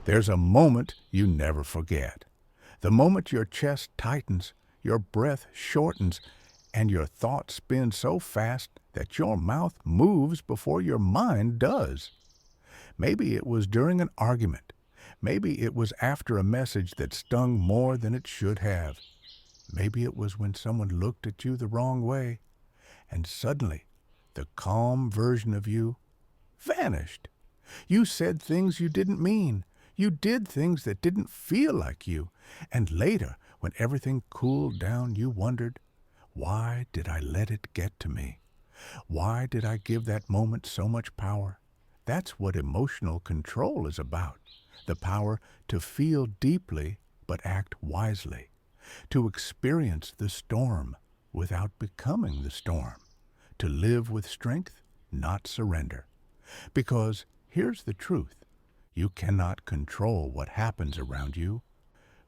There's a moment you never forget. The moment your chest tightens, your breath shortens, and your thoughts spin so fast that your mouth moves before your mind does. Maybe it was during an argument. Maybe it was after a message that stung more than it should have. Maybe it was when someone looked at you the wrong way, and suddenly the calm version of you vanished. You said things you didn't mean. You did things that didn't feel like you. And later, when everything cooled down, you wondered, why did I let it get to me? Why did I give that moment so much power? That's what emotional control is about. The power to feel deeply but act wisely. To experience the storm without becoming the storm. To live with strength, not surrender. Because here's the truth. You cannot control what happens around you,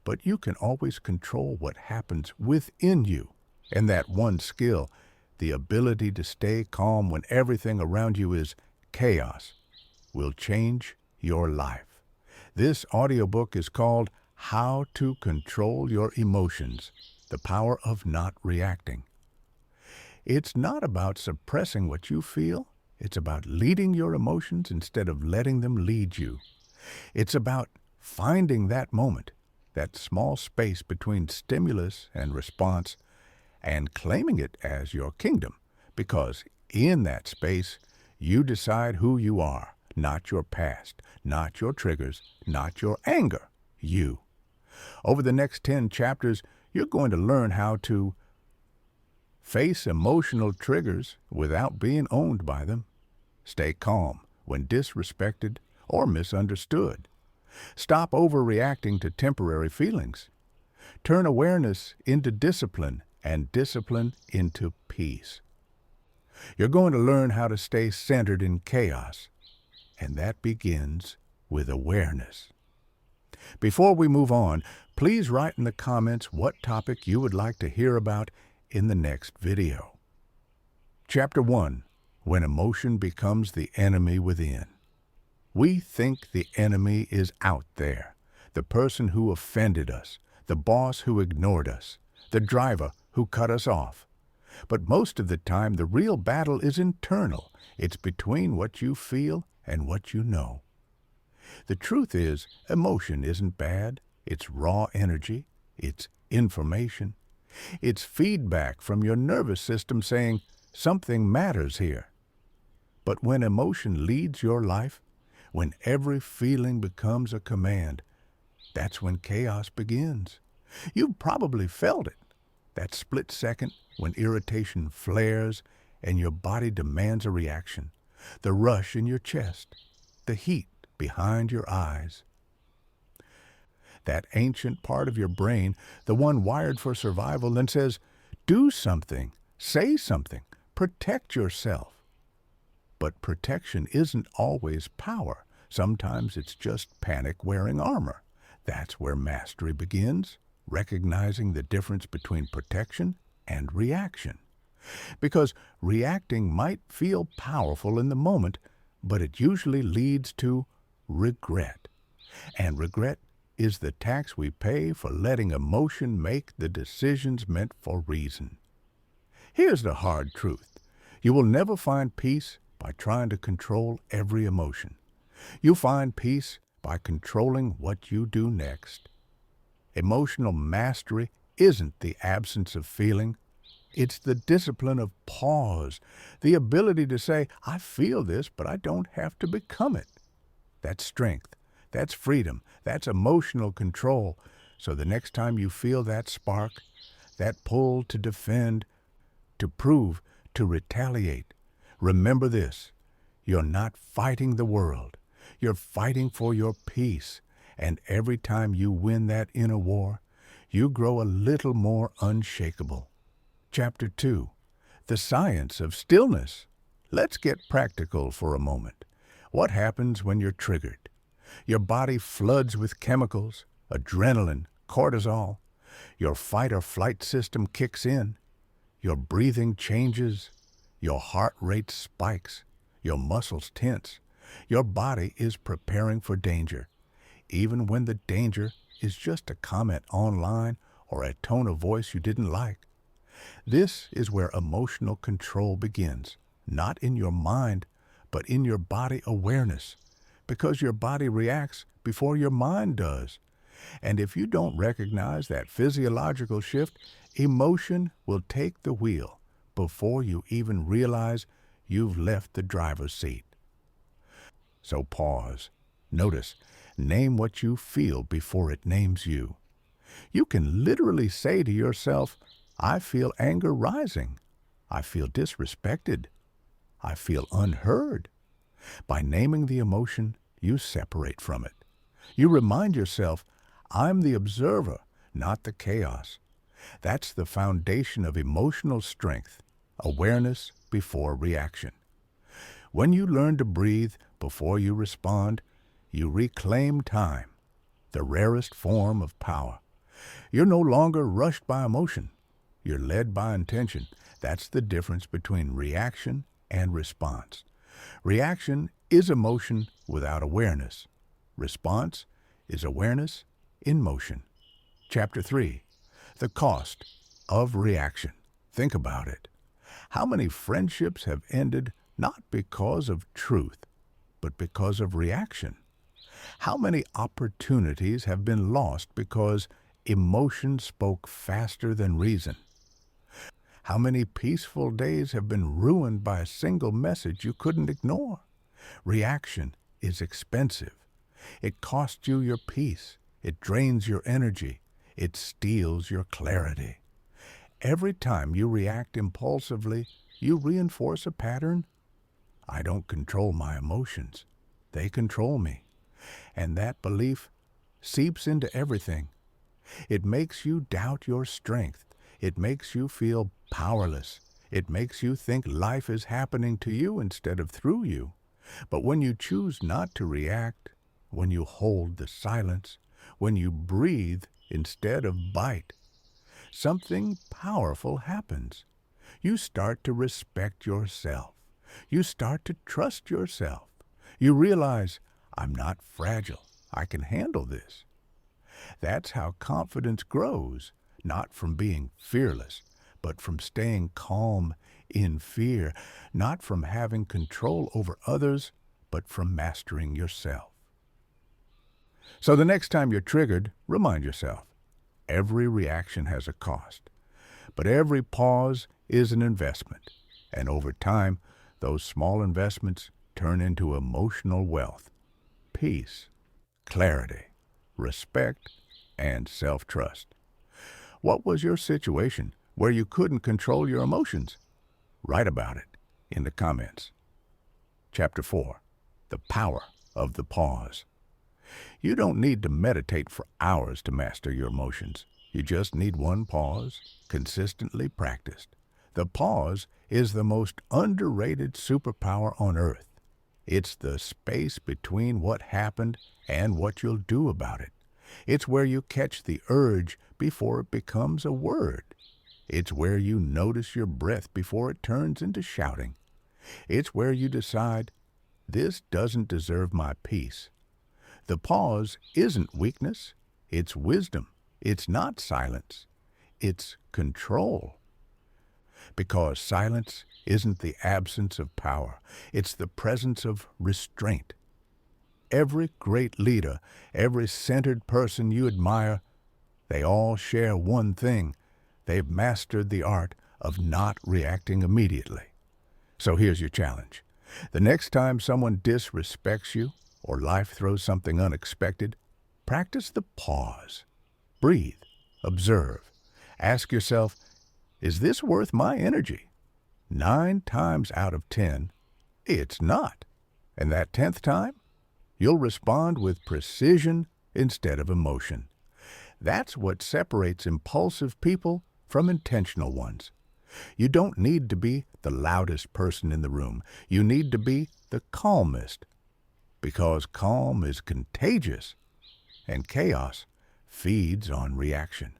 but you can always control what happens within you. And that one skill, the ability to stay calm when everything around you is chaos, will change your life. This audiobook is called How to Control Your Emotions, The Power of Not Reacting. It's not about suppressing what you feel. It's about leading your emotions instead of letting them lead you. It's about finding that moment, that small space between stimulus and response, and claiming it as your kingdom, because in that space, you decide who you are, not your past, not your triggers, not your anger, you. Over the next 10 chapters, you're going to learn how to face emotional triggers without being owned by them. Stay calm when disrespected or misunderstood. Stop overreacting to temporary feelings. Turn awareness into discipline and discipline into peace. You're going to learn how to stay centered in chaos, and that begins with awareness. Before we move on, please write in the comments what topic you would like to hear about in the next video. Chapter 1. When emotion becomes the enemy within. We think the enemy is out there, the person who offended us, the boss who ignored us, the driver who cut us off. But most of the time, the real battle is internal. It's between what you feel and what you know. The truth is, emotion isn't bad. It's raw energy. It's information. It's feedback from your nervous system saying something matters here. But when emotion leads your life, when every feeling becomes a command, that's when chaos begins. You've probably felt it. That split second when irritation flares and your body demands a reaction. The rush in your chest. The heat behind your eyes. That ancient part of your brain, the one wired for survival, then says, do something, say something, protect yourself. But protection isn't always power. Sometimes it's just panic wearing armor. That's where mastery begins, recognizing the difference between protection and reaction. Because reacting might feel powerful in the moment, but it usually leads to regret. And regret is the tax we pay for letting emotion make the decisions meant for reason. Here's the hard truth. You will never find peace by trying to control every emotion. You find peace by controlling what you do next. Emotional mastery isn't the absence of feeling. It's the discipline of pause, the ability to say, I feel this, but I don't have to become it. That's strength. That's freedom. That's emotional control. So the next time you feel that spark, that pull to defend, to prove, to retaliate, remember this. You're not fighting the world. You're fighting for your peace. And every time you win that inner war, you grow a little more unshakable. Chapter 2. The Science of Stillness. Let's get practical for a moment. What happens when you're triggered? Your body floods with chemicals, adrenaline, cortisol. Your fight or flight system kicks in. Your breathing changes. Your heart rate spikes. Your muscles tense. Your body is preparing for danger. even when the danger is just a comment online or a tone of voice you didn't like. This is where emotional control begins, not in your mind, but in your body awareness, because your body reacts before your mind does. And if you don't recognize that physiological shift, emotion will take the wheel before you even realize you've left the driver's seat. So pause. Notice. Name what you feel before it names you. You can literally say to yourself, I feel anger rising. I feel disrespected. I feel unheard. By naming the emotion, you separate from it. You remind yourself, I'm the observer, not the chaos. That's the foundation of emotional strength, awareness before reaction. When you learn to breathe before you respond, you reclaim time, the rarest form of power. You're no longer rushed by emotion. You're led by intention. That's the difference between reaction and response. Reaction is emotion without awareness. Response is awareness in motion. Chapter 3. The cost of reaction. Think about it. How many friendships have ended not because of truth, but because of reaction? How many opportunities have been lost because emotion spoke faster than reason? How many peaceful days have been ruined by a single message you couldn't ignore? Reaction is expensive. It costs you your peace. It drains your energy. It steals your clarity. Every time you react impulsively, you reinforce a pattern. I don't control my emotions. They control me. And that belief seeps into everything. It makes you doubt your strength. It makes you feel powerless. It makes you think life is happening to you instead of through you. But when you choose not to react, when you hold the silence, when you breathe instead of bite, something powerful happens. You start to respect yourself. You start to trust yourself. You realize, I'm not fragile. I can handle this. That's how confidence grows, not from being fearless, but from staying calm in fear, not from having control over others, but from mastering yourself. So the next time you're triggered, remind yourself, every reaction has a cost, but every pause is an investment, and over time, those small investments turn into emotional wealth, peace, clarity, respect, and self-trust. What was your situation where you couldn't control your emotions? Write about it in the comments. Chapter 4. The Power of the Pause. You don't need to meditate for hours to master your emotions. You just need one pause, consistently practiced. The pause is the most underrated superpower on earth. It's the space between what happened and what you'll do about it. It's where you catch the urge before it becomes a word. It's where you notice your breath before it turns into shouting. It's where you decide, this doesn't deserve my peace. The pause isn't weakness, it's wisdom. It's not silence, it's control. Because silence isn't the absence of power, it's the presence of restraint. Every great leader, every centered person you admire, they all share one thing. They've mastered the art of not reacting immediately. So here's your challenge. The next time someone disrespects you or life throws something unexpected, practice the pause. Breathe. Observe. Ask yourself, is this worth my energy? 9 times out of 10, it's not. And that 10th time, you'll respond with precision instead of emotion. That's what separates impulsive people from intentional ones. You don't need to be the loudest person in the room. You need to be the calmest, because calm is contagious and chaos feeds on reaction.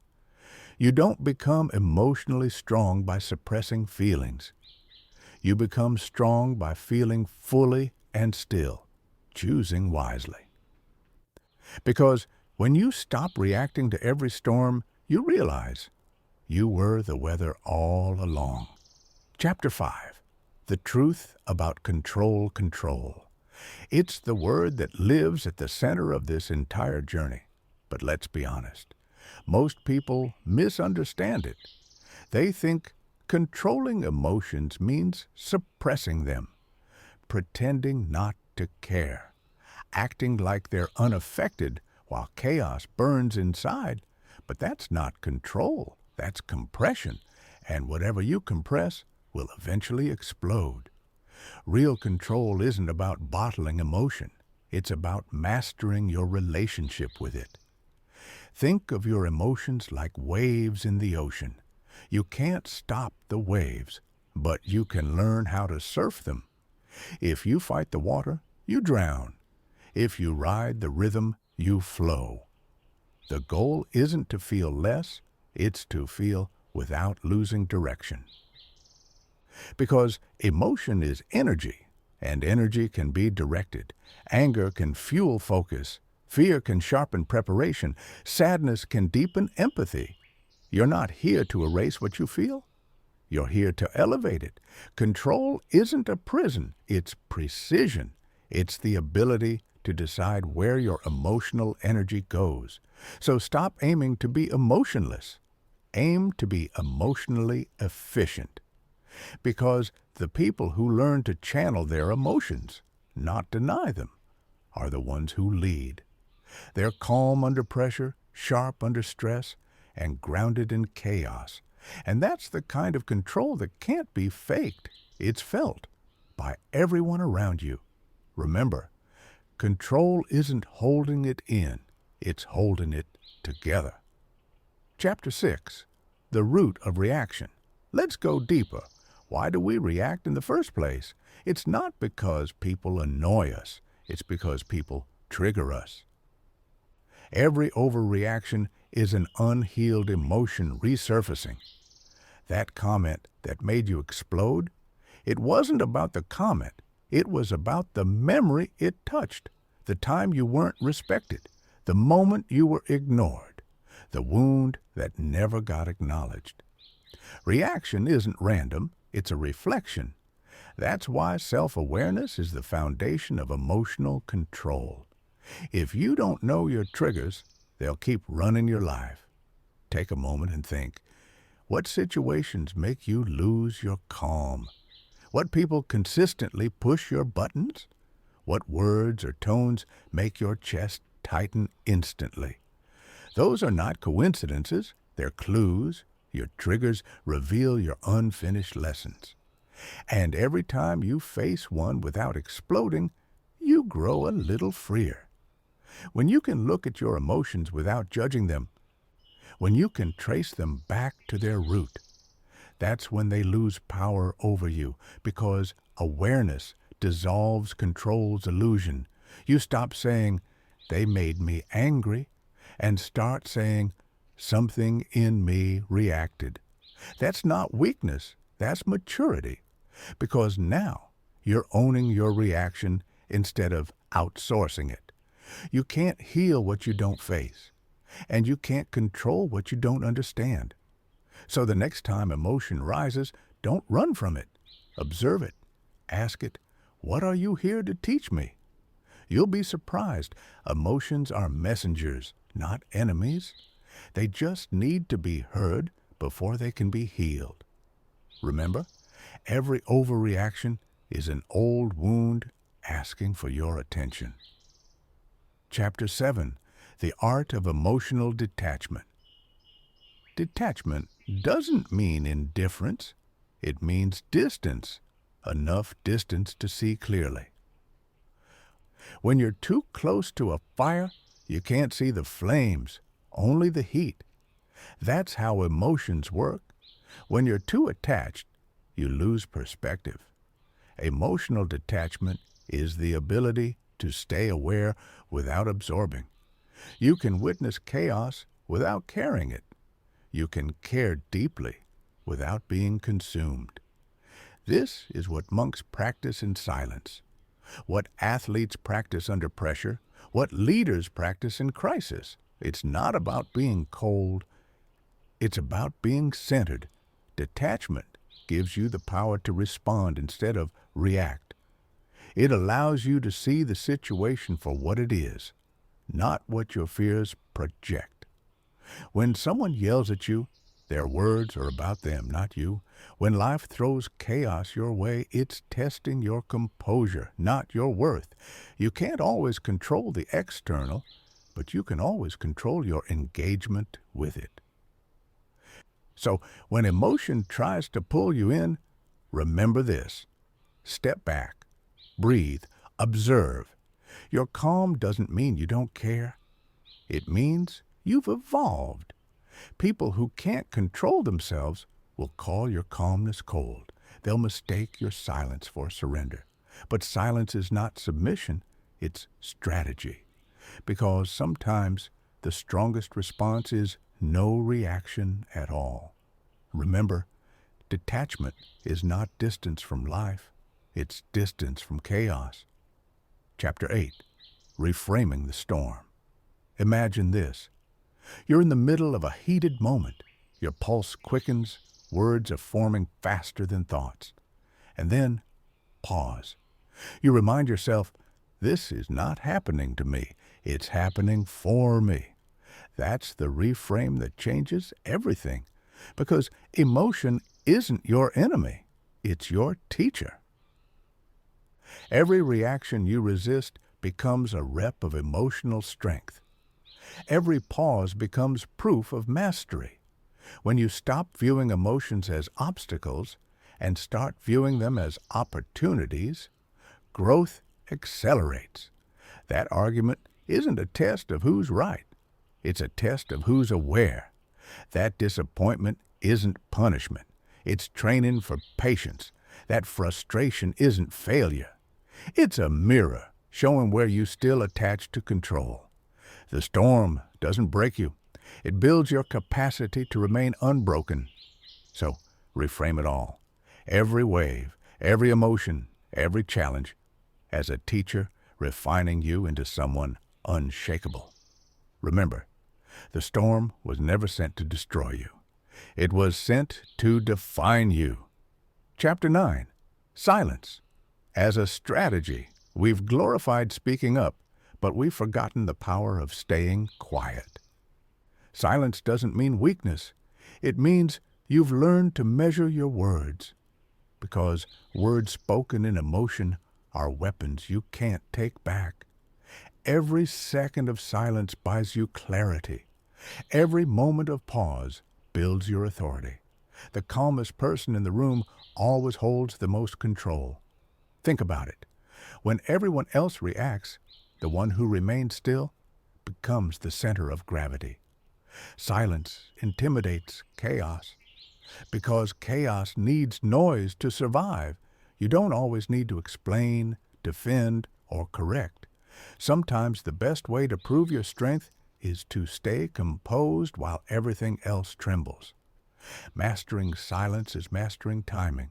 You don't become emotionally strong by suppressing feelings. You become strong by feeling fully and still, choosing wisely. Because when you stop reacting to every storm, you realize you were the weather all along. Chapter 5. The Truth About Control. It's the word that lives at the center of this entire journey. But let's be honest. Most people misunderstand it. They think controlling emotions means suppressing them, pretending not to care, acting like they're unaffected while chaos burns inside. But that's not control, that's compression, and whatever you compress will eventually explode. Real control isn't about bottling emotion, it's about mastering your relationship with it. Think of your emotions like waves in the ocean. You can't stop the waves, but you can learn how to surf them. If you fight the water, you drown. If you ride the rhythm, you flow. The goal isn't to feel less, it's to feel without losing direction. Because emotion is energy, and energy can be directed. Anger can fuel focus. Fear can sharpen preparation. Sadness can deepen empathy. You're not here to erase what you feel. You're here to elevate it. Control isn't a prison, it's precision. It's the ability to decide where your emotional energy goes. So stop aiming to be emotionless. Aim to be emotionally efficient. Because the people who learn to channel their emotions, not deny them, are the ones who lead. They're calm under pressure, sharp under stress, and grounded in chaos. And that's the kind of control that can't be faked. It's felt by everyone around you. Remember, control isn't holding it in, it's holding it together. Chapter 6. The Root of Reaction. Let's go deeper. Why do we react in the first place? It's not because people annoy us. It's because people trigger us. Every overreaction is an unhealed emotion resurfacing. That comment that made you explode, it wasn't about the comment. It was about the memory it touched, the time you weren't respected, the moment you were ignored, the wound that never got acknowledged. Reaction isn't random, it's a reflection. That's why self-awareness is the foundation of emotional control. If you don't know your triggers, they'll keep running your life. Take a moment and think, what situations make you lose your calm? What people consistently push your buttons? What words or tones make your chest tighten instantly? Those are not coincidences, they're clues. Your triggers reveal your unfinished lessons. And every time you face one without exploding, you grow a little freer. When you can look at your emotions without judging them, when you can trace them back to their root, that's when they lose power over you, because awareness dissolves control's illusion. You stop saying, "They made me angry," and start saying, "Something in me reacted." That's not weakness, that's maturity, because now you're owning your reaction instead of outsourcing it. You can't heal what you don't face, and you can't control what you don't understand. So the next time emotion rises, don't run from it. Observe it. Ask it, "What are you here to teach me?" You'll be surprised. Emotions are messengers, not enemies. They just need to be heard before they can be healed. Remember, every overreaction is an old wound asking for your attention. Chapter 7. The Art of Emotional Detachment. Detachment doesn't mean indifference. It means distance, enough distance to see clearly. When you're too close to a fire, you can't see the flames, only the heat. That's how emotions work. When you're too attached, you lose perspective. Emotional detachment is the ability to stay aware without absorbing. You can witness chaos without carrying it. You can care deeply without being consumed. This is what monks practice in silence, what athletes practice under pressure, what leaders practice in crisis. It's not about being cold, it's about being centered. Detachment gives you the power to respond instead of react. It allows you to see the situation for what it is, not what your fears project. When someone yells at you, their words are about them, not you. When life throws chaos your way, it's testing your composure, not your worth. You can't always control the external, but you can always control your engagement with it. So when emotion tries to pull you in, remember this. Step back, breathe, observe. Your calm doesn't mean you don't care. It means you've evolved. People who can't control themselves will call your calmness cold. They'll mistake your silence for surrender. But silence is not submission, it's strategy. Because sometimes the strongest response is no reaction at all. Remember, detachment is not distance from life, it's distance from chaos. Chapter 8, Reframing the Storm. Imagine this. You're in the middle of a heated moment. Your pulse quickens, words are forming faster than thoughts. And then, pause. You remind yourself, this is not happening to me. It's happening for me. That's the reframe that changes everything. Because emotion isn't your enemy. It's your teacher. Every reaction you resist becomes a rep of emotional strength. Every pause becomes proof of mastery. When you stop viewing emotions as obstacles and start viewing them as opportunities, growth accelerates. That argument isn't a test of who's right. It's a test of who's aware. That disappointment isn't punishment. It's training for patience. That frustration isn't failure. It's a mirror showing where you still attach to control. The storm doesn't break you. It builds your capacity to remain unbroken. So, reframe it all. Every wave, every emotion, every challenge, as a teacher refining you into someone unshakable. Remember, the storm was never sent to destroy you. It was sent to define you. Chapter 9, Silence. As a strategy, we've glorified speaking up, but we've forgotten the power of staying quiet. Silence doesn't mean weakness. It means you've learned to measure your words, because words spoken in emotion are weapons you can't take back. Every second of silence buys you clarity. Every moment of pause builds your authority. The calmest person in the room always holds the most control. Think about it. When everyone else reacts, the one who remains still becomes the center of gravity. Silence intimidates chaos. Because chaos needs noise to survive, you don't always need to explain, defend, or correct. Sometimes the best way to prove your strength is to stay composed while everything else trembles. Mastering silence is mastering timing.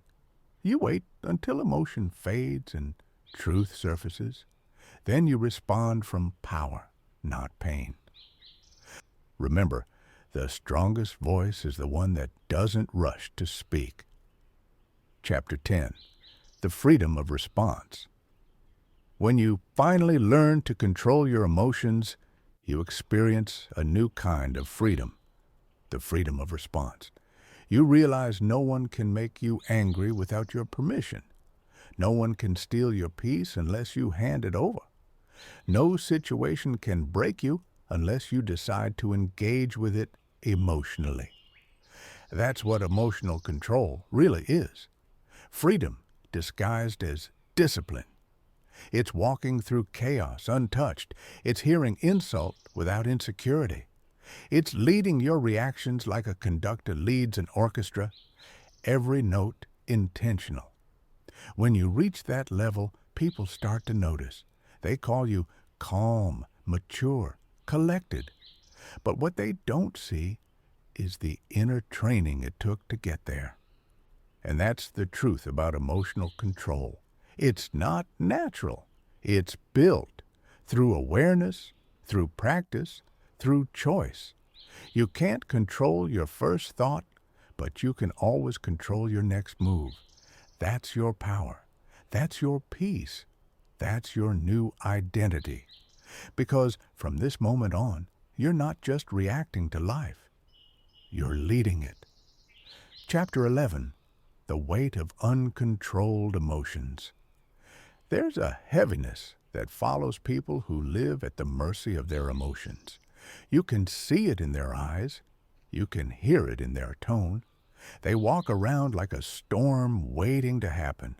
You wait until emotion fades and truth surfaces. Then you respond from power, not pain. Remember, the strongest voice is the one that doesn't rush to speak. Chapter 10, The Freedom of Response. When you finally learn to control your emotions, you experience a new kind of freedom, the freedom of response. You realize no one can make you angry without your permission. No one can steal your peace unless you hand it over. No situation can break you unless you decide to engage with it emotionally. That's what emotional control really is. Freedom disguised as discipline. It's walking through chaos untouched. It's hearing insult without insecurity. It's leading your reactions like a conductor leads an orchestra, every note intentional. When you reach that level, people start to notice. They call you calm, mature, collected. But what they don't see is the inner training it took to get there. And that's the truth about emotional control. It's not natural. It's built. through awareness, through practice, through choice. You can't control your first thought, but you can always control your next move. That's your power. That's your peace. That's your new identity. Because from this moment on, you're not just reacting to life. You're leading it. Chapter 11, The Weight of Uncontrolled Emotions. There's a heaviness that follows people who live at the mercy of their emotions. You can see it in their eyes. You can hear it in their tone. They walk around like a storm waiting to happen,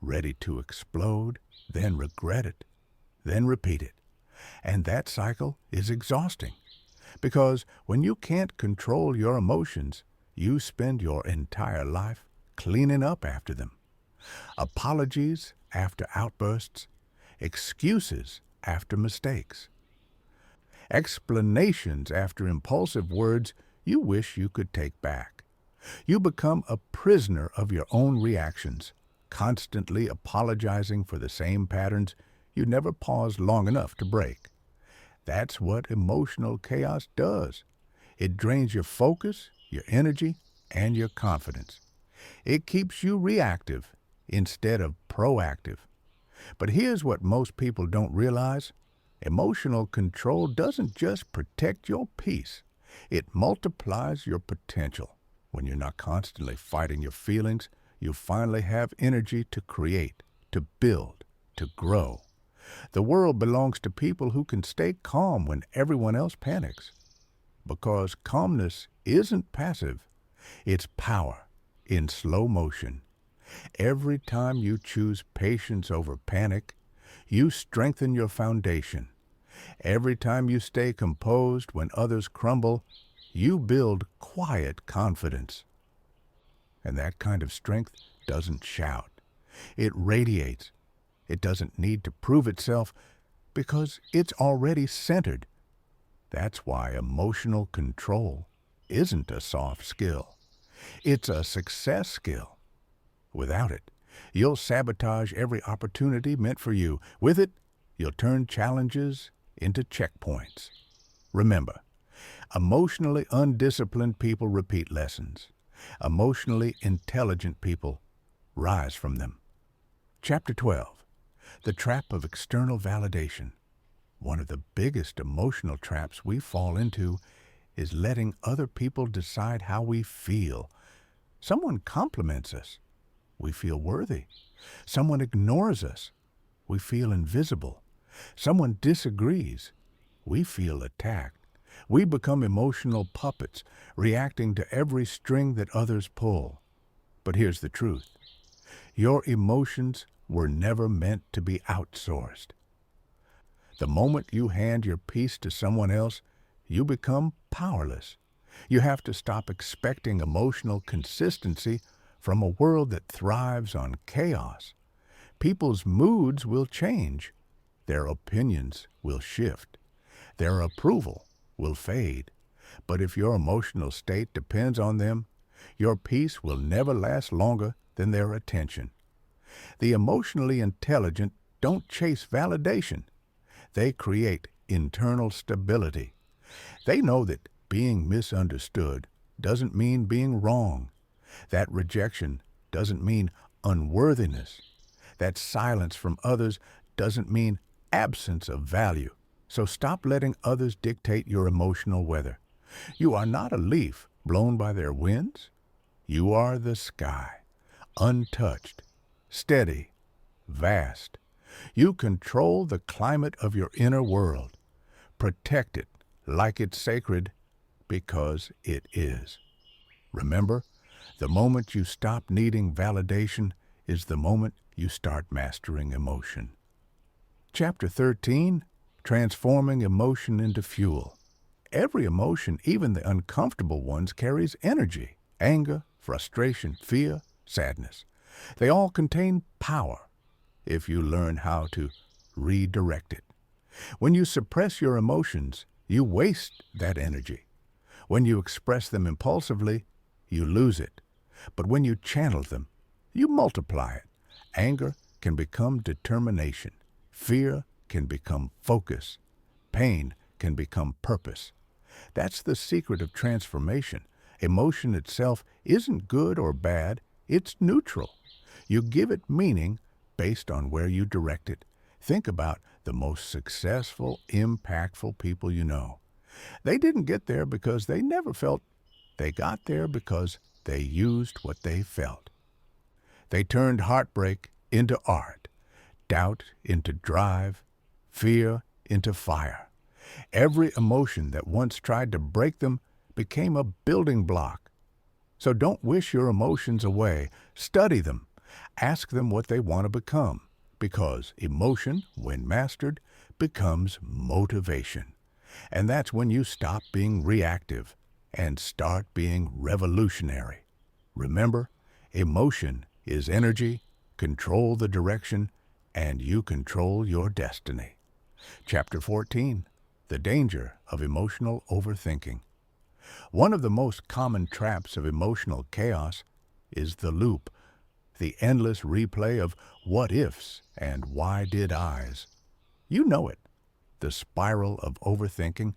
ready to explode, then regret it, then repeat it. And that cycle is exhausting, because when you can't control your emotions, you spend your entire life cleaning up after them. Apologies after outbursts, excuses after mistakes, explanations after impulsive words you wish you could take back. You become a prisoner of your own reactions, constantly apologizing for the same patterns you never paused long enough to break. That's what emotional chaos does. It drains your focus, your energy, and your confidence. It keeps you reactive instead of proactive. But here's what most people don't realize. Emotional control doesn't just protect your peace. It multiplies your potential. When you're not constantly fighting your feelings, you finally have energy to create, to build, to grow. The world belongs to people who can stay calm when everyone else panics. Because calmness isn't passive, it's power in slow motion. Every time you choose patience over panic, you strengthen your foundation. Every time you stay composed when others crumble, you build quiet confidence. And that kind of strength doesn't shout. It radiates. It doesn't need to prove itself because it's already centered. That's why emotional control isn't a soft skill. It's a success skill. Without it, you'll sabotage every opportunity meant for you. With it, you'll turn challenges into checkpoints. Remember, emotionally undisciplined people repeat lessons. Emotionally intelligent people rise from them. Chapter 12, The Trap of External Validation. One of the biggest emotional traps we fall into is letting other people decide how we feel. Someone compliments us. We feel worthy. Someone ignores us. We feel invisible. Someone disagrees. We feel attacked. We become emotional puppets, reacting to every string that others pull. But here's the truth. Your emotions were never meant to be outsourced. The moment you hand your peace to someone else, you become powerless. You have to stop expecting emotional consistency from a world that thrives on chaos. People's moods will change. Their opinions will shift. Their approval will fade. But if your emotional state depends on them, your peace will never last longer than their attention. The emotionally intelligent don't chase validation. They create internal stability. They know that being misunderstood doesn't mean being wrong. That rejection doesn't mean unworthiness. That silence from others doesn't mean absence of value. So stop letting others dictate your emotional weather. You are not a leaf blown by their winds. You are the sky, untouched, steady, vast. You control the climate of your inner world. Protect it like it's sacred, because it is. Remember, the moment you stop needing validation is the moment you start mastering emotion. Chapter 13, Transforming Emotion into Fuel. Every emotion, even the uncomfortable ones, carries energy. Anger, frustration, fear, sadness. They all contain power if you learn how to redirect it. When you suppress your emotions, you waste that energy. When you express them impulsively, you lose it. But when you channel them, you multiply it. Anger can become determination. Fear can become focus. Pain can become purpose. That's the secret of transformation. Emotion itself isn't good or bad, it's neutral. You give it meaning based on where you direct it. Think about the most successful, impactful people you know. They didn't get there because they never felt. They got there because they used what they felt. They turned heartbreak into art, doubt into drive, fear into fire. Every emotion that once tried to break them became a building block. So don't wish your emotions away. Study them. Ask them what they want to become, because emotion, when mastered, becomes motivation. And that's when you stop being reactive and start being revolutionary. Remember, emotion is energy. Control the direction, and you control your destiny. Chapter 14. The Danger of Emotional Overthinking. One of the most common traps of emotional chaos is the loop, the endless replay of what-ifs and why-did-Is. You know it, the spiral of overthinking.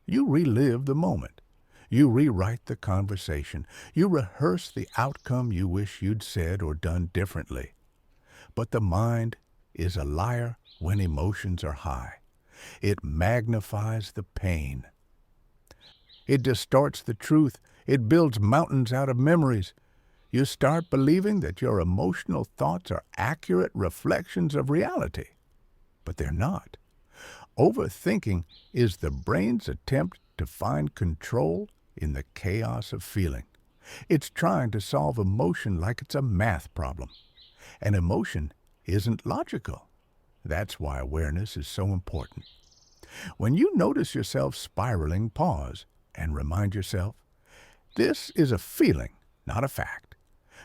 You relive the moment. You rewrite the conversation. You rehearse the outcome you wish you'd said or done differently. But the mind is a liar when emotions are high. It magnifies the pain. It distorts the truth. It builds mountains out of memories. You start believing that your emotional thoughts are accurate reflections of reality. But they're not. Overthinking is the brain's attempt to find control in the chaos of feeling. It's trying to solve emotion like it's a math problem. And emotion isn't logical. That's why awareness is so important. When you notice yourself spiraling, pause and remind yourself, this is a feeling, not a fact.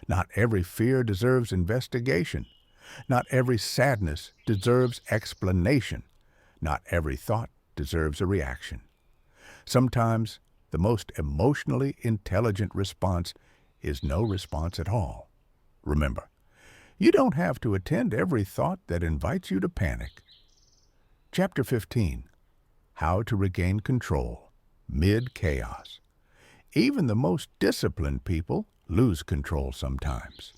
Not every fear deserves investigation. Not every sadness deserves explanation. Not every thought deserves a reaction. Sometimes the most emotionally intelligent response is no response at all. Remember, you don't have to attend every thought that invites you to panic. Chapter 15. How to Regain Control Mid-Chaos. Even the most disciplined people lose control sometimes.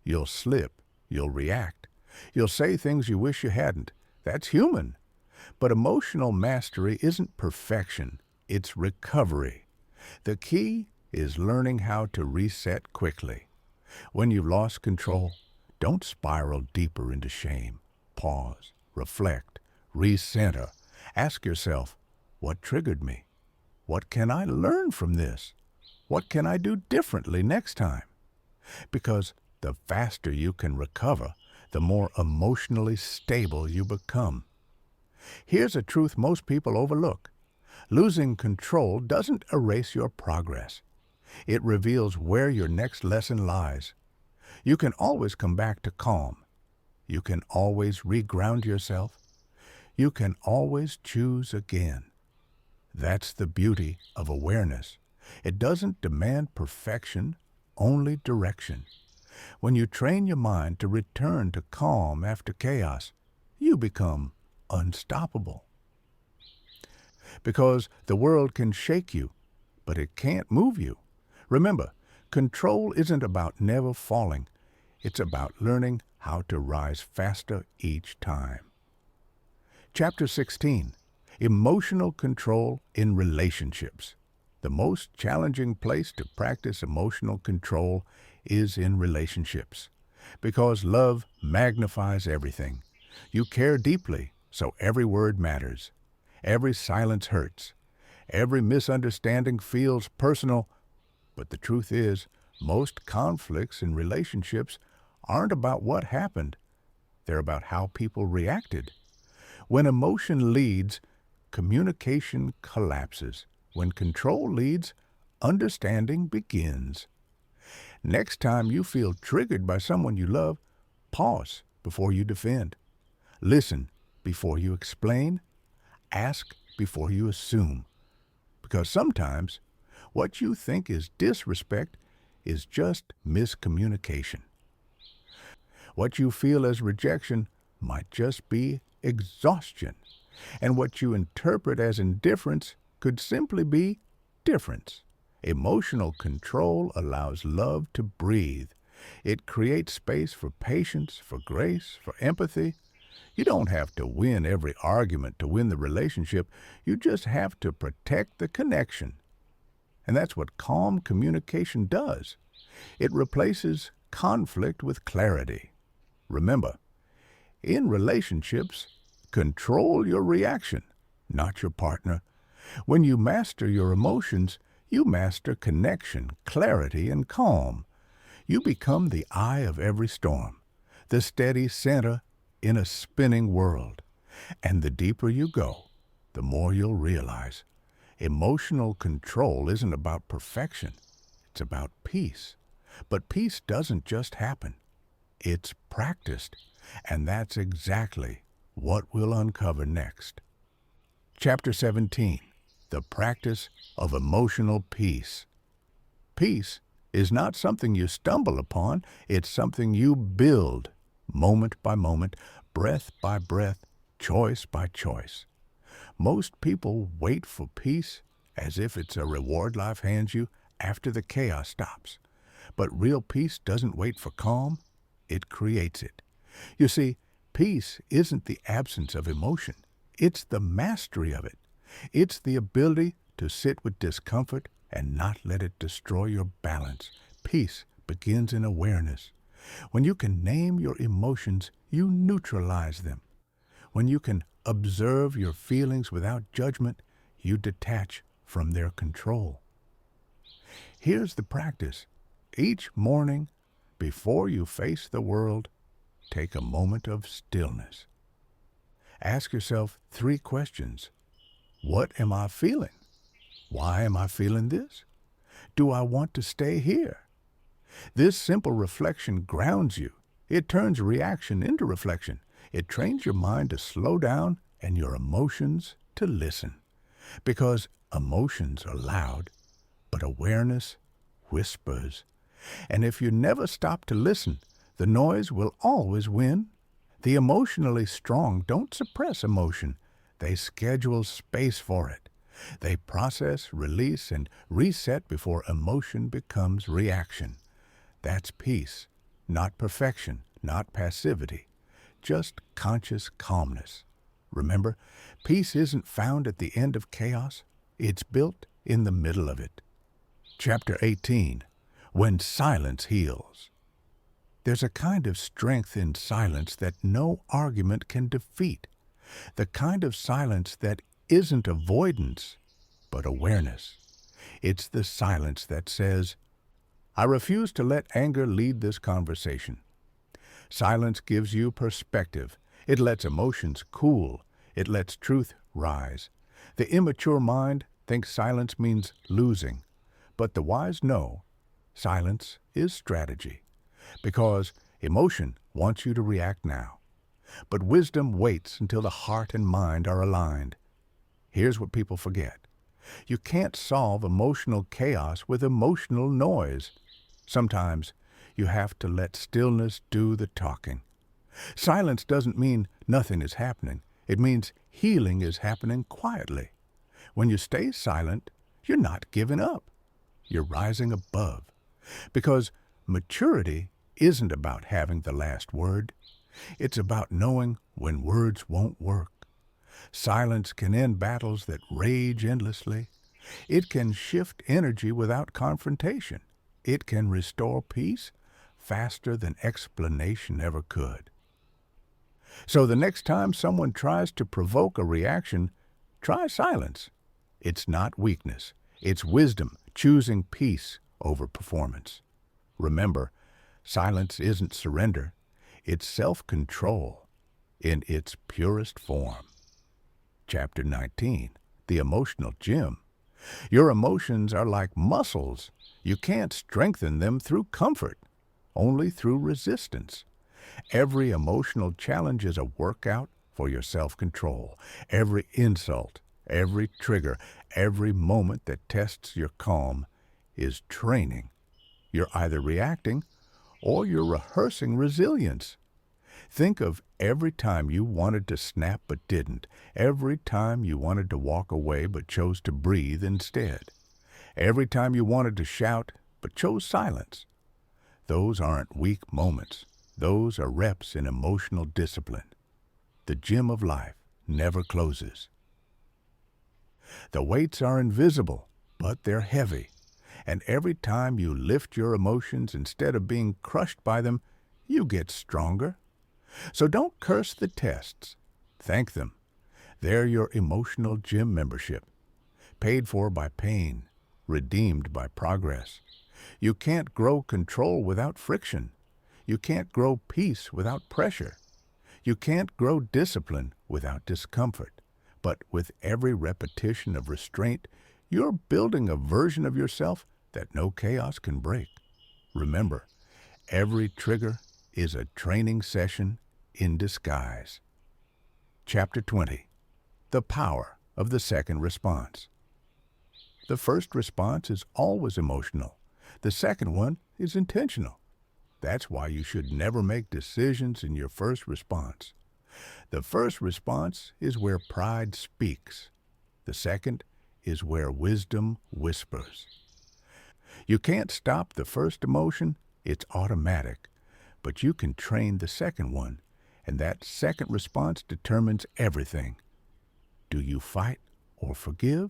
You'll slip. You'll react. You'll say things you wish you hadn't. That's human. But emotional mastery isn't perfection. It's recovery. The key is learning how to reset quickly. When you've lost control, don't spiral deeper into shame. Pause, reflect, recenter. Ask yourself, what triggered me? What can I learn from this? What can I do differently next time? Because the faster you can recover, the more emotionally stable you become. Here's a truth most people overlook. Losing control doesn't erase your progress. It reveals where your next lesson lies. You can always come back to calm. You can always reground yourself. You can always choose again. That's the beauty of awareness. It doesn't demand perfection, only direction. When you train your mind to return to calm after chaos, you become unstoppable. Because the world can shake you, but it can't move you. Remember, control isn't about never falling. It's about learning how to rise faster each time. Chapter 16. Emotional Control in Relationships. The most challenging place to practice emotional control is in relationships, because love magnifies everything. You care deeply, so every word matters. Every silence hurts. Every misunderstanding feels personal. But the truth is, most conflicts in relationships aren't about what happened. They're about how people reacted. When emotion leads, communication collapses. When control leads, understanding begins. Next time you feel triggered by someone you love, pause before you defend. Listen before you explain. Ask before you assume. Because sometimes what you think is disrespect is just miscommunication. What you feel as rejection might just be exhaustion. And what you interpret as indifference could simply be difference. Emotional control allows love to breathe. It creates space for patience, for grace, for empathy. You don't have to win every argument to win the relationship. You just have to protect the connection. And that's what calm communication does. It replaces conflict with clarity. Remember, in relationships, control your reaction, not your partner. When you master your emotions, you master connection, clarity, and calm. You become the eye of every storm, the steady center in a spinning world. And the deeper you go, the more you'll realize emotional control isn't about perfection. It's about peace. But peace doesn't just happen. It's practiced. And that's exactly what we'll uncover next. Chapter 17, The Practice of Emotional Peace. Peace is not something you stumble upon. It's something you build moment by moment, breath by breath, choice by choice. Most people wait for peace as if it's a reward life hands you after the chaos stops. But real peace doesn't wait for calm. It creates it. You see, peace isn't the absence of emotion. It's the mastery of it. It's the ability to sit with discomfort and not let it destroy your balance. Peace begins in awareness. When you can name your emotions, you neutralize them. When you can observe your feelings without judgment, you detach from their control. Here's the practice. Each morning, before you face the world, take a moment of stillness. Ask yourself 3 questions. What am I feeling? Why am I feeling this? Do I want to stay here? This simple reflection grounds you. It turns reaction into reflection. It trains your mind to slow down and your emotions to listen. Because emotions are loud, but awareness whispers. And if you never stop to listen, the noise will always win. The emotionally strong don't suppress emotion. They schedule space for it. They process, release, and reset before emotion becomes reaction. That's peace, not perfection, not passivity, just conscious calmness. Remember, peace isn't found at the end of chaos. It's built in the middle of it. Chapter 18, When Silence Heals. There's a kind of strength in silence that no argument can defeat. The kind of silence that isn't avoidance, but awareness. It's the silence that says, I refuse to let anger lead this conversation. Silence gives you perspective. It lets emotions cool. It lets truth rise. The immature mind thinks silence means losing, but the wise know silence is strategy, because emotion wants you to react now. But wisdom waits until the heart and mind are aligned. Here's what people forget. You can't solve emotional chaos with emotional noise. Sometimes you have to let stillness do the talking. Silence doesn't mean nothing is happening. It means healing is happening quietly. When you stay silent, you're not giving up. You're rising above. Because maturity isn't about having the last word. It's about knowing when words won't work. Silence can end battles that rage endlessly. It can shift energy without confrontation. It can restore peace faster than explanation ever could. So the next time someone tries to provoke a reaction, try silence. It's not weakness. It's wisdom choosing peace over performance. Remember, silence isn't surrender. It's self-control in its purest form. Chapter 19, The Emotional Gym. Your emotions are like muscles. You can't strengthen them through comfort, only through resistance. Every emotional challenge is a workout for your self-control. Every insult, every trigger, every moment that tests your calm is training. You're either reacting or you're rehearsing resilience. Think of every time you wanted to snap but didn't, every time you wanted to walk away but chose to breathe instead, every time you wanted to shout but chose silence. Those aren't weak moments. Those are reps in emotional discipline. The gym of life never closes. The weights are invisible, but they're heavy. And every time you lift your emotions instead of being crushed by them, you get stronger. So don't curse the tests. Thank them. They're your emotional gym membership, paid for by pain, redeemed by progress. You can't grow control without friction. You can't grow peace without pressure. You can't grow discipline without discomfort. But with every repetition of restraint, you're building a version of yourself that no chaos can break. Remember, every trigger is a training session in disguise. Chapter 20. The Power of the Second Response. The first response is always emotional. The second one is intentional. That's why you should never make decisions in your first response. The first response is where pride speaks. The second is where wisdom whispers. You can't stop the first emotion, it's automatic, but you can train the second one, and that second response determines everything. Do you fight or forgive?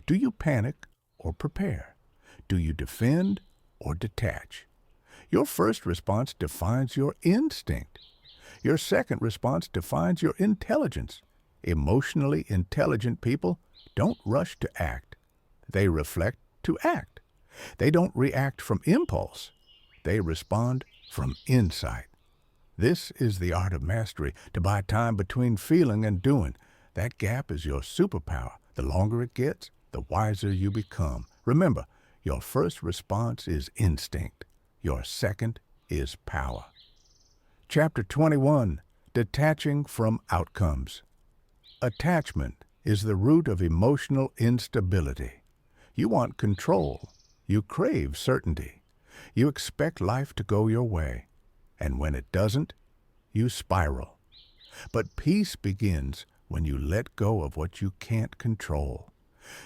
Do you panic or prepare? Do you defend or detach? Your first response defines your instinct. Your second response defines your intelligence. Emotionally intelligent people don't rush to act. They reflect to act. They don't react from impulse. They respond from insight. This is the art of mastery, to buy time between feeling and doing. That gap is your superpower. The longer it gets, the wiser you become. Remember, your first response is instinct. Your second is power. Chapter 21. Detaching from Outcomes. Attachment is the root of emotional instability. You want control. You crave certainty. You expect life to go your way. And when it doesn't, you spiral. But peace begins when you let go of what you can't control.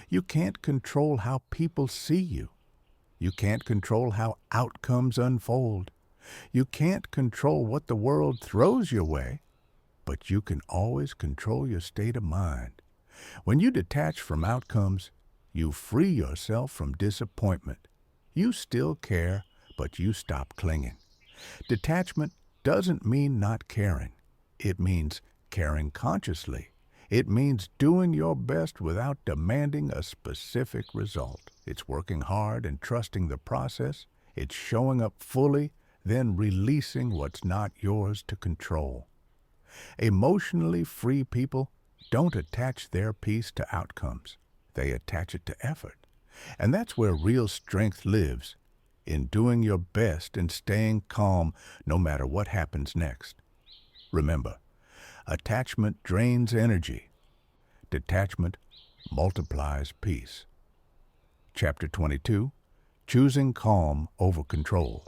You can't control how people see you. You can't control how outcomes unfold. You can't control what the world throws your way, but you can always control your state of mind. When you detach from outcomes, you free yourself from disappointment. You still care, but you stop clinging. Detachment doesn't mean not caring. It means caring consciously. It means doing your best without demanding a specific result. It's working hard and trusting the process. It's showing up fully, then releasing what's not yours to control. Emotionally free people don't attach their peace to outcomes. They attach it to effort. And that's where real strength lives, in doing your best and staying calm no matter what happens next. Remember, attachment drains energy. Detachment multiplies peace. Chapter 22. Choosing calm over control.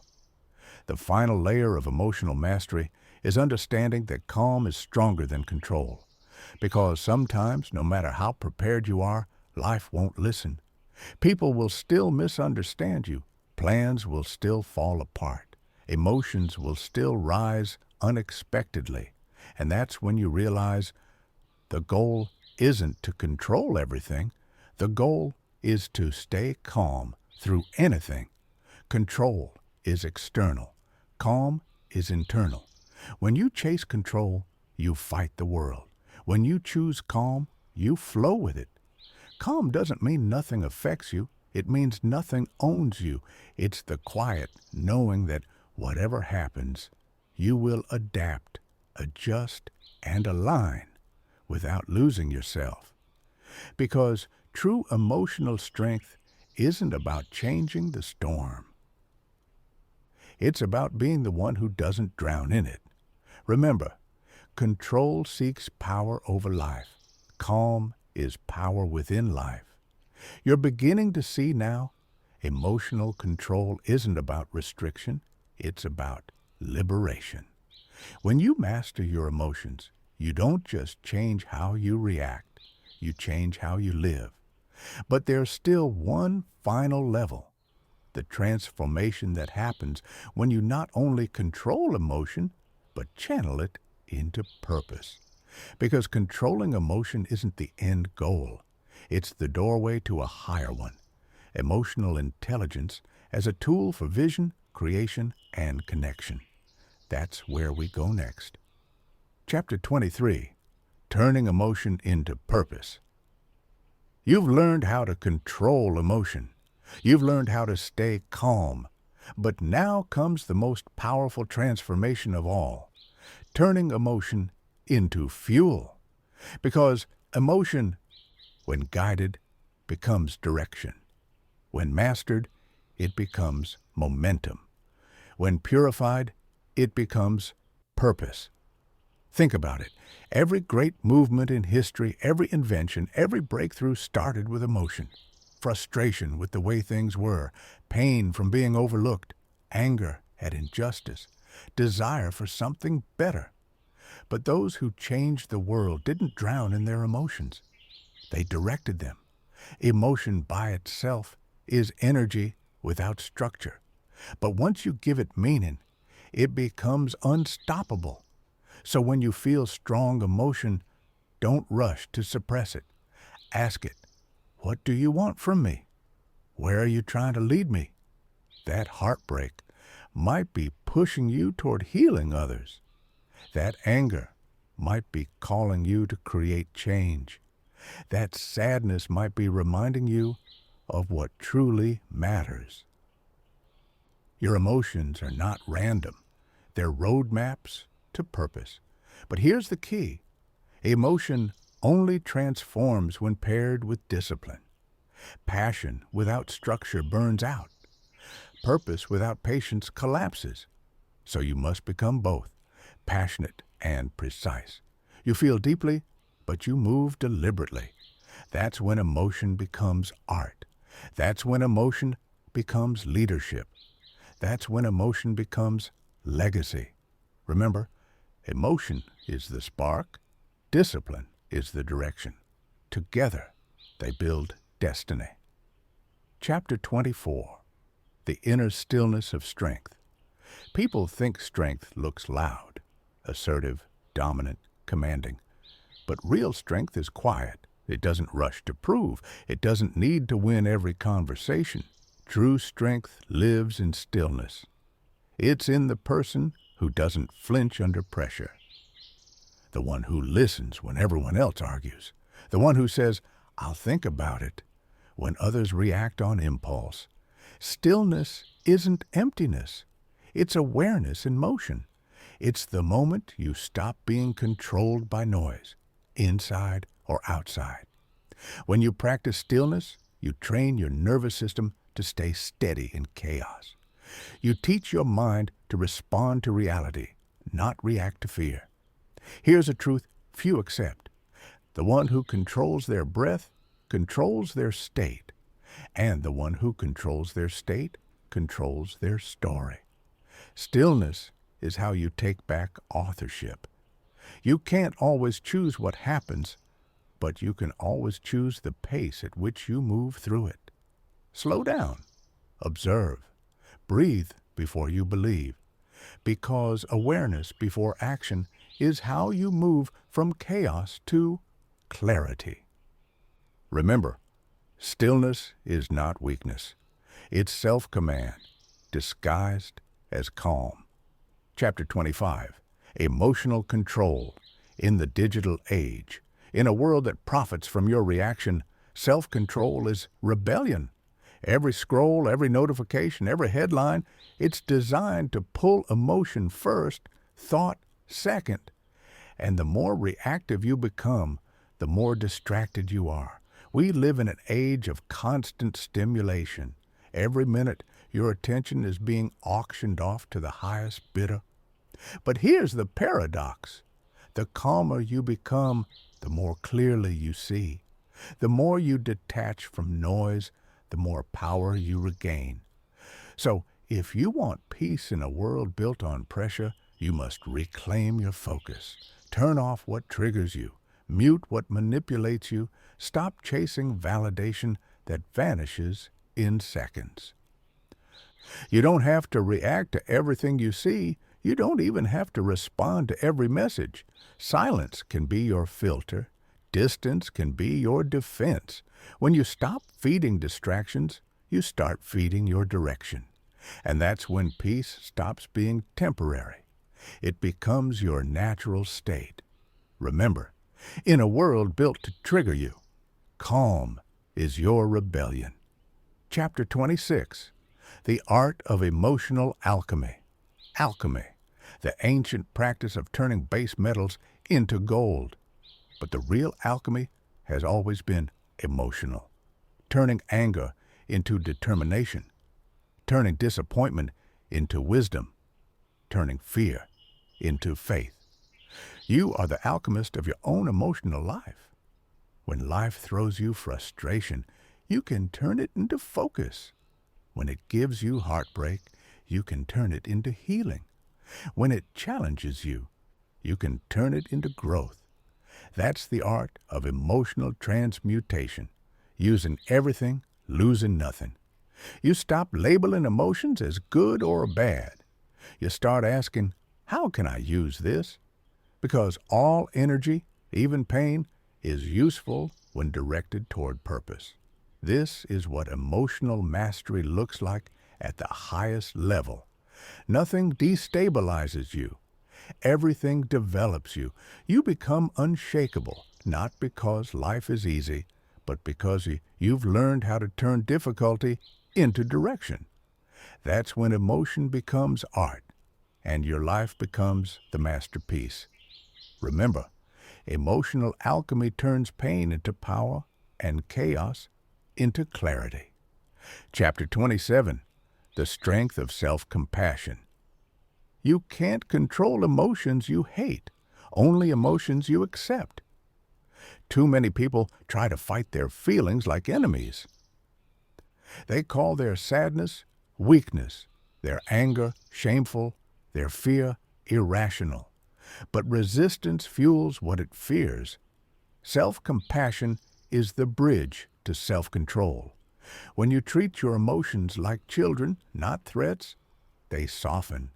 The final layer of emotional mastery is understanding that calm is stronger than control. Because sometimes, no matter how prepared you are, life won't listen. People will still misunderstand you. Plans will still fall apart. Emotions will still rise unexpectedly. And that's when you realize the goal isn't to control everything. The goal is to stay calm through anything. Control is external. Calm is internal. When you chase control, you fight the world. When you choose calm, you flow with it. Calm doesn't mean nothing affects you. It means nothing owns you. It's the quiet knowing that whatever happens, you will adapt, adjust, and align without losing yourself. Because true emotional strength isn't about changing the storm. It's about being the one who doesn't drown in it. Remember, control seeks power over life. Calm is power within life. You're beginning to see now, emotional control isn't about restriction, it's about liberation. When you master your emotions, you don't just change how you react, you change how you live. But there's still one final level, the transformation that happens when you not only control emotion, but channel it into purpose. Because controlling emotion isn't the end goal. It's the doorway to a higher one, emotional intelligence as a tool for vision, creation, and connection. That's where we go next. Chapter 23, Turning Emotion into Purpose. You've learned how to control emotion. You've learned how to stay calm. But now comes the most powerful transformation of all, turning emotion into fuel. Because emotion, when guided, becomes direction. When mastered, it becomes momentum. When purified, it becomes purpose. Think about it. Every great movement in history, every invention, every breakthrough started with emotion. Frustration with the way things were, pain from being overlooked, anger at injustice, desire for something better. But those who changed the world didn't drown in their emotions. They directed them. Emotion by itself is energy without structure. But once you give it meaning, it becomes unstoppable. So when you feel strong emotion, don't rush to suppress it. Ask it, what do you want from me? Where are you trying to lead me? That heartbreak might be pushing you toward healing others. That anger might be calling you to create change. That sadness might be reminding you of what truly matters. Your emotions are not random. They're roadmaps to purpose. But here's the key. Emotion only transforms when paired with discipline. Passion without structure burns out. Purpose without patience collapses. So you must become both, passionate and precise. You feel deeply, but you move deliberately. That's when emotion becomes art. That's when emotion becomes leadership. That's when emotion becomes legacy. Remember, emotion is the spark, discipline is the direction. Together, they build destiny. Chapter 24, The Inner Stillness of Strength. People think strength looks loud, assertive, dominant, commanding. But real strength is quiet. It doesn't rush to prove. It doesn't need to win every conversation. True strength lives in stillness. It's in the person who doesn't flinch under pressure. The one who listens when everyone else argues. The one who says, I'll think about it, when others react on impulse. Stillness isn't emptiness. It's awareness in motion. It's the moment you stop being controlled by noise, inside or outside. When you practice stillness, you train your nervous system to stay steady in chaos. You teach your mind to respond to reality, not react to fear. Here's a truth few accept. The one who controls their breath controls their state, and the one who controls their state controls their story. Stillness is how you take back authorship. You can't always choose what happens, but you can always choose the pace at which you move through it. Slow down. Observe. Breathe before you believe. Because awareness before action is how you move from chaos to clarity. Remember, stillness is not weakness. It's self-command, disguised as calm. Chapter 25, Emotional Control in the Digital Age. In a world that profits from your reaction, self-control is rebellion. Every scroll, every notification, every headline, it's designed to pull emotion first, thought second. And the more reactive you become, the more distracted you are. We live in an age of constant stimulation. Every minute, your attention is being auctioned off to the highest bidder. But here's the paradox. The calmer you become, the more clearly you see. The more you detach from noise, the more power you regain. So, if you want peace in a world built on pressure, You must reclaim your focus. Turn off what triggers you. Mute what manipulates you. Stop chasing validation that vanishes in seconds. You don't have to react to everything you see. You don't even have to respond to every message. Silence can be your filter. Distance can be your defense. When you stop feeding distractions, you start feeding your direction. And that's when peace stops being temporary. It becomes your natural state. Remember, in a world built to trigger you, calm is your rebellion. Chapter 26. The Art of Emotional Alchemy. Alchemy, the ancient practice of turning base metals into gold. But the real alchemy has always been emotional. Turning anger into determination. Turning disappointment into wisdom. Turning fear into faith. You are the alchemist of your own emotional life. When life throws you frustration, you can turn it into focus. When it gives you heartbreak, you can turn it into healing. When it challenges you, you can turn it into growth. That's the art of emotional transmutation, using everything, losing nothing. You stop labeling emotions as good or bad. You start asking, how can I use this? Because all energy, even pain, is useful when directed toward purpose. This is what emotional mastery looks like at the highest level. Nothing destabilizes you. Everything develops you. You become unshakable, not because life is easy, but because you've learned how to turn difficulty into direction. That's when emotion becomes art, and your life becomes the masterpiece. Remember, emotional alchemy turns pain into power and chaos into clarity. Chapter 27. The Strength of Self-Compassion. You can't control emotions you hate, only emotions you accept. Too many people try to fight their feelings like enemies. They call their sadness weakness, their anger shameful, their fear irrational. But resistance fuels what it fears. Self-compassion is the bridge to self-control. When you treat your emotions like children, not threats, they soften.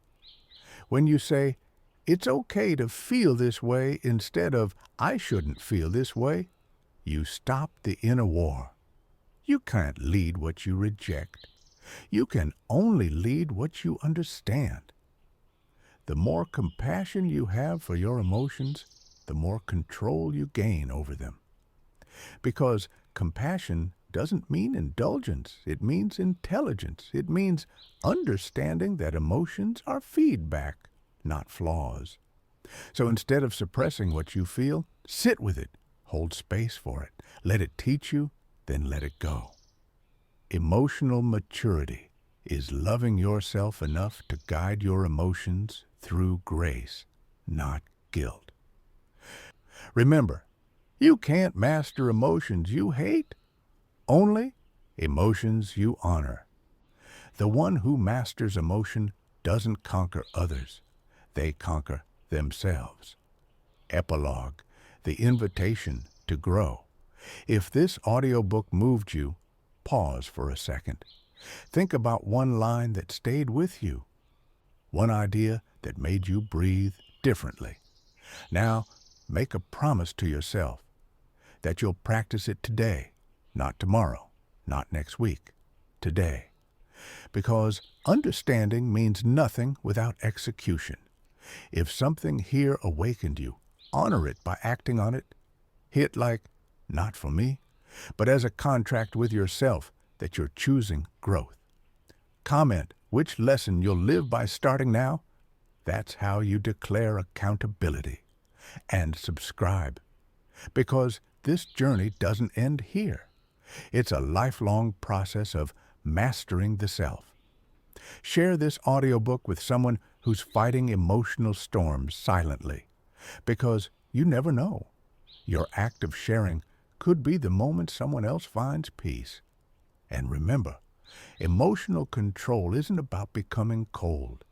When you say, it's okay to feel this way instead of, I shouldn't feel this way, you stop the inner war. You can't lead what you reject. You can only lead what you understand. The more compassion you have for your emotions, the more control you gain over them. Because compassion doesn't mean indulgence. It means intelligence. It means understanding that emotions are feedback, not flaws. So instead of suppressing what you feel, sit with it. Hold space for it. Let it teach you, then let it go. Emotional maturity is loving yourself enough to guide your emotions through grace, not guilt. Remember, you can't master emotions you hate, only emotions you honor. The one who masters emotion doesn't conquer others. They conquer themselves. Epilogue, the invitation to grow. If this audiobook moved you, pause for a second. Think about one line that stayed with you. One idea that made you breathe differently. Now, make a promise to yourself that you'll practice it today, not tomorrow, not next week, today. Because understanding means nothing without execution. If something here awakened you, honor it by acting on it. Hit like, not for me, but as a contract with yourself that you're choosing growth. Comment which lesson you'll live by starting now. That's how you declare accountability. And subscribe, because this journey doesn't end here. It's a lifelong process of mastering the self. Share this audiobook with someone who's fighting emotional storms silently, because you never know. Your act of sharing could be the moment someone else finds peace. And remember, emotional control isn't about becoming cold.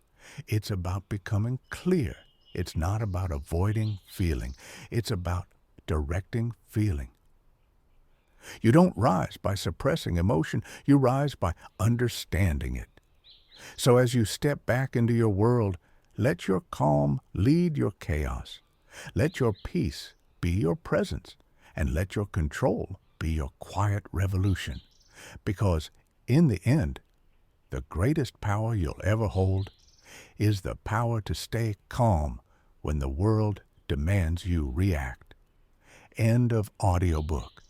It's about becoming clear. It's not about avoiding feeling. It's about directing feeling. You don't rise by suppressing emotion. You rise by understanding it. So as you step back into your world, let your calm lead your chaos. Let your peace be your presence. And let your control be your quiet revolution. Because in the end, the greatest power you'll ever hold is the power to stay calm when the world demands you react. End of audiobook.